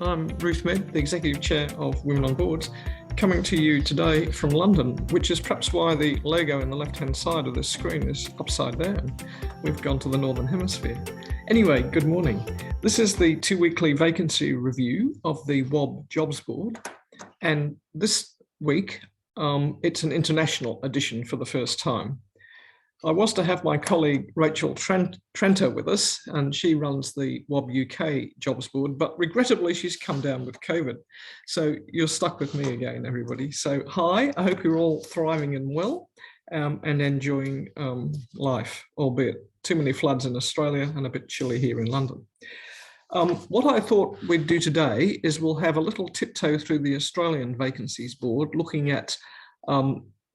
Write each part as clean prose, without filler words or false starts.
I'm Ruth Medd, the Executive Chair of Women on Boards, coming to you today from London, which is perhaps why the logo in the left-hand side of this screen is upside down. We've gone to the Northern Hemisphere. Anyway, good morning. This is the two-weekly vacancy review of the WOB Jobs Board. And this week, it's an international edition for the first time. I was to have my colleague Rachel Trenter with us, and she runs the WOB UK Jobs Board, but regrettably she's come down with COVID. So you're stuck with me again, everybody. So hi, I hope you're all thriving and well and enjoying life, albeit too many floods in Australia and a bit chilly here in London. What I thought we'd do today is we'll have a little tiptoe through the Australian Vacancies Board, looking at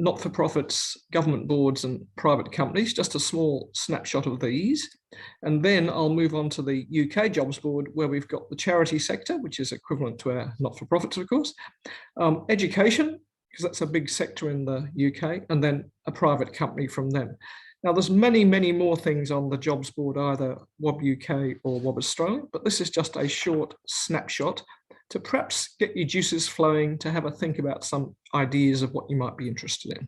not-for-profits, government boards and private companies, just a small snapshot of these. And then I'll move on to the UK Jobs Board, where we've got the charity sector, which is equivalent to our not-for-profits, of course, education, because that's a big sector in the UK, and then a private company from them. Now, there's many, many more things on the Jobs Board, either WOB UK or WOB Australia, but this is just a short snapshot to perhaps get your juices flowing, to have a think about some ideas of what you might be interested in.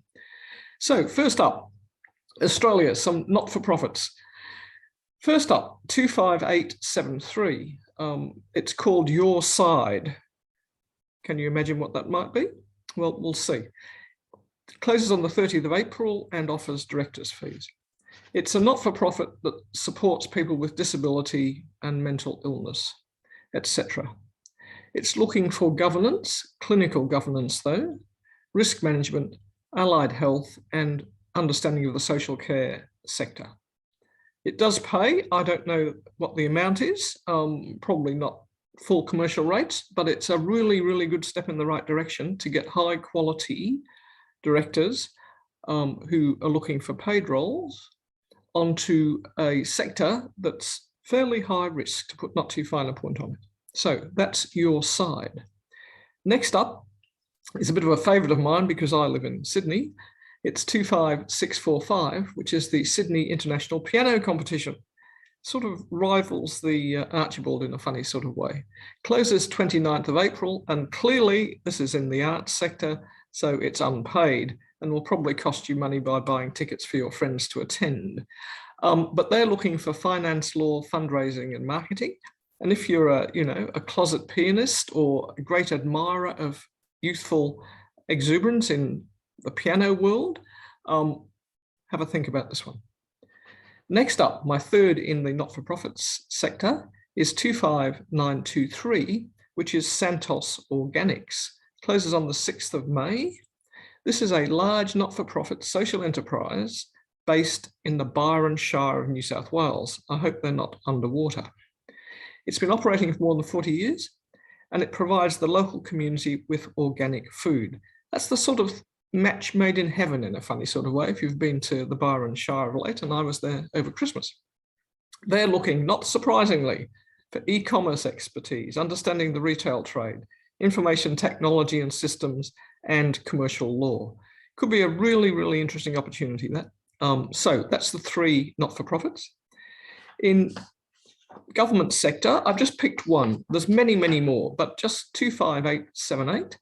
So first up, Australia, some not-for-profits. First up, 25873. It's called Your Side. Can you imagine what that might be? Well, we'll see. It closes on the 30th of April and offers directors' fees. It's a not-for-profit that supports people with disability and mental illness, etc. It's looking for governance, clinical governance though, risk management, allied health, and understanding of the social care sector. It does pay. I don't know what the amount is, probably not full commercial rates, but it's a really, really good step in the right direction to get high quality directors who are looking for paid roles onto a sector that's fairly high risk, to put not too fine a point on it. So that's Your Side. Next up is a bit of a favourite of mine because I live in Sydney. It's 25645, which is the Sydney International Piano Competition. Sort of rivals the Archibald in a funny sort of way. Closes 29th of April, and clearly this is in the arts sector, so it's unpaid and will probably cost you money by buying tickets for your friends to attend. But they're looking for finance, law, fundraising and marketing. And if you're a closet pianist or a great admirer of youthful exuberance in the piano world, have a think about this one. Next up, my third in the not-for-profits sector is 25923, which is Santos Organics. Closes on the 6th of May. This is a large not-for-profit social enterprise based in the Byron Shire of New South Wales. I hope they're not underwater. It's been operating for more than 40 years, and it provides the local community with organic food. That's the sort of match made in heaven in a funny sort of way, if you've been to the Byron Shire of late, and I was there over Christmas. They're looking, not surprisingly, for e-commerce expertise, understanding the retail trade, information technology and systems, and commercial law. Could be a really, really interesting opportunity, that. So that's the three not-for-profits. In government sector, I've just picked one. There's many, many more, but just 25878,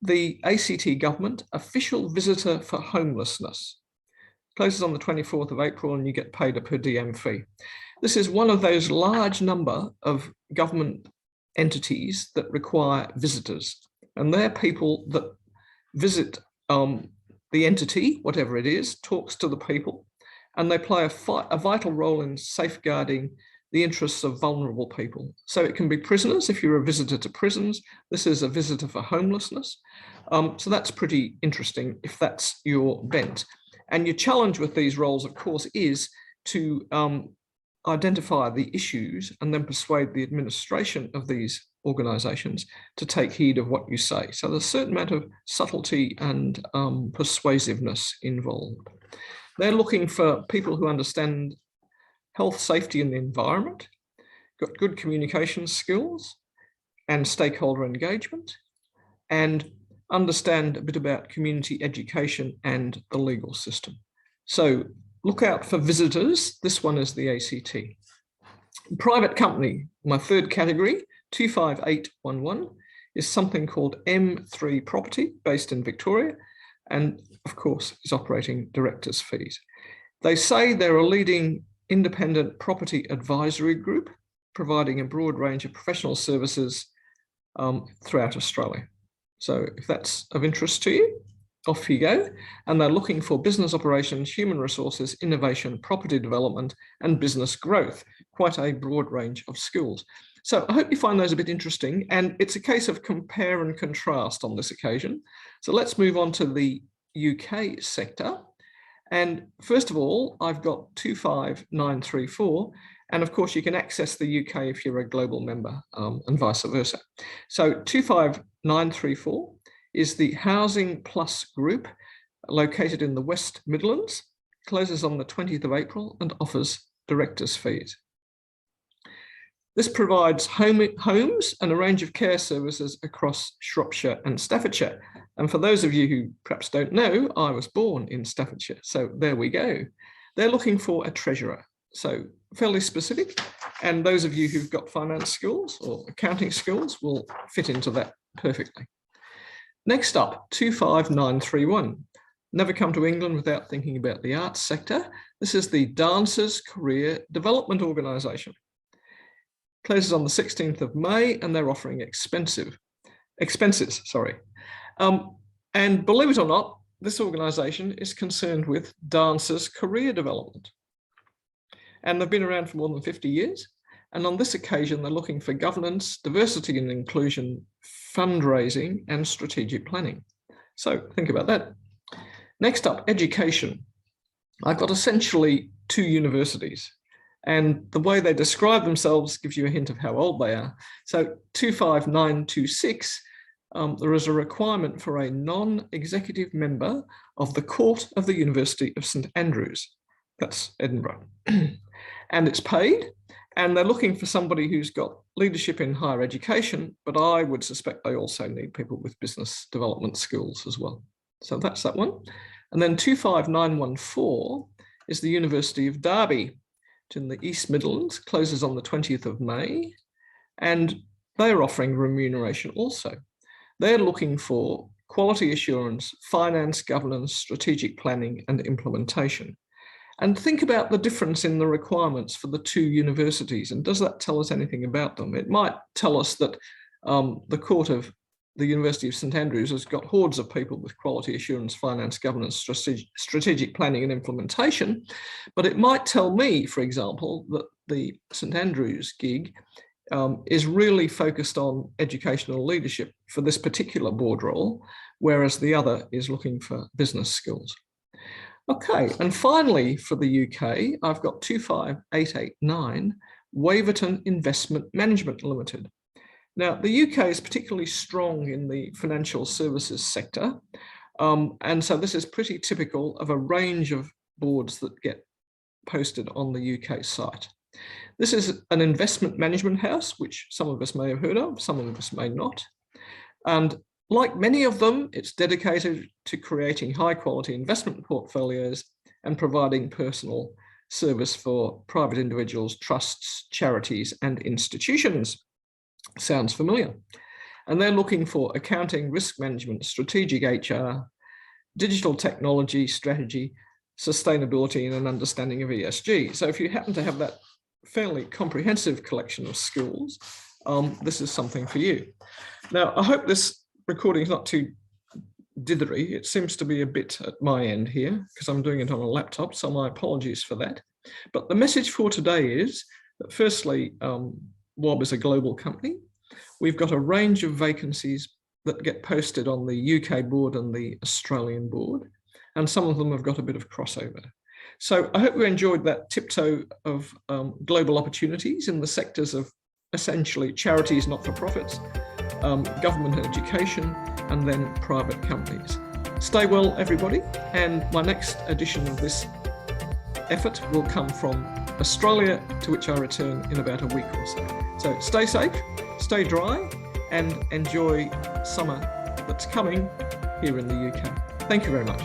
the ACT government official visitor for homelessness. Closes on the 24th of April and you get paid a per diem fee. This is one of those large number of government entities that require visitors, and they're people that visit the entity, whatever it is, talks to the people, and they play a vital role in safeguarding the interests of vulnerable people. So it can be prisoners if you're a visitor to prisons. This is a visitor for homelessness. So that's pretty interesting if that's your bent. And your challenge with these roles, of course, is to identify the issues and then persuade the administration of these organisations to take heed of what you say. So there's a certain amount of subtlety and persuasiveness involved. They're looking for people who understand health, safety and the environment, got good communication skills and stakeholder engagement, and understand a bit about community education and the legal system. So look out for visitors. This one is the ACT. Private company, my third category, 25811 is something called M3 Property, based in Victoria, and of course is operating directors' fees. They say they're a leading independent property advisory group, providing a broad range of professional services throughout Australia. So if that's of interest to you, off you go. And they're looking for business operations, human resources, innovation, property development, and business growth. Quite a broad range of skills. So I hope you find those a bit interesting, and it's a case of compare and contrast on this occasion. So let's move on to the UK sector. And first of all, I've got 25934, and of course you can access the UK if you're a global member, and vice versa. So 25934 is the Housing Plus Group, located in the West Midlands, closes on the 20th of April and offers directors' fees. This provides homes and a range of care services across Shropshire and Staffordshire. And for those of you who perhaps don't know, I was born in Staffordshire, so there we go. They're looking for a treasurer, so fairly specific. And those of you who've got finance skills or accounting skills will fit into that perfectly. Next up, 25931. Never come to England without thinking about the arts sector. This is the Dancers Career Development Organisation. Closes on the 16th of May, and they're offering expenses. And believe it or not, this organisation is concerned with dancers' career development. And they've been around for more than 50 years. And on this occasion, they're looking for governance, diversity and inclusion, fundraising, and strategic planning. So think about that. Next up, education. I've got essentially two universities, and the way they describe themselves gives you a hint of how old they are. So 25926, there is a requirement for a non-executive member of the Court of the University of St Andrews. That's Edinburgh. And it's paid, and they're looking for somebody who's got leadership in higher education, but I would suspect they also need people with business development skills as well. So that's that one. And then 25914 is the University of Derby. It's in the East Midlands, closes on the 20th of May, and they're offering remuneration also. They're looking for quality assurance, finance, governance, strategic planning, and implementation. And think about the difference in the requirements for the two universities. And does that tell us anything about them? It might tell us that the Court of the University of St Andrews has got hordes of people with quality assurance, finance, governance, strategic planning and implementation. But it might tell me, for example, that the St Andrews gig is really focused on educational leadership for this particular board role, whereas the other is looking for business skills. Okay, and finally for the UK, I've got 25889, Waverton Investment Management Limited. Now, the UK is particularly strong in the financial services sector, and so this is pretty typical of a range of boards that get posted on the UK site. This is an investment management house, which some of us may have heard of, some of us may not. And like many of them, it's dedicated to creating high quality investment portfolios and providing personal service for private individuals, trusts, charities, and institutions. Sounds familiar. And they're looking for accounting, risk management, strategic HR, digital technology, strategy, sustainability, and an understanding of ESG. So if you happen to have that fairly comprehensive collection of skills, this is something for you. Now, I hope this recording is not too dithery. It seems to be a bit at my end here because I'm doing it on a laptop, so my apologies for that. But the message for today is that firstly, WOB is a global company. We've got a range of vacancies that get posted on the UK board and the Australian board, and some of them have got a bit of crossover. So I hope you enjoyed that tiptoe of global opportunities in the sectors of essentially charities, not-for-profits, government and education, and then private companies. Stay well, everybody, and my next edition of this effort will come from Australia, to which I return in about a week or so. So stay safe, stay dry, and enjoy summer that's coming here in the UK. Thank you very much.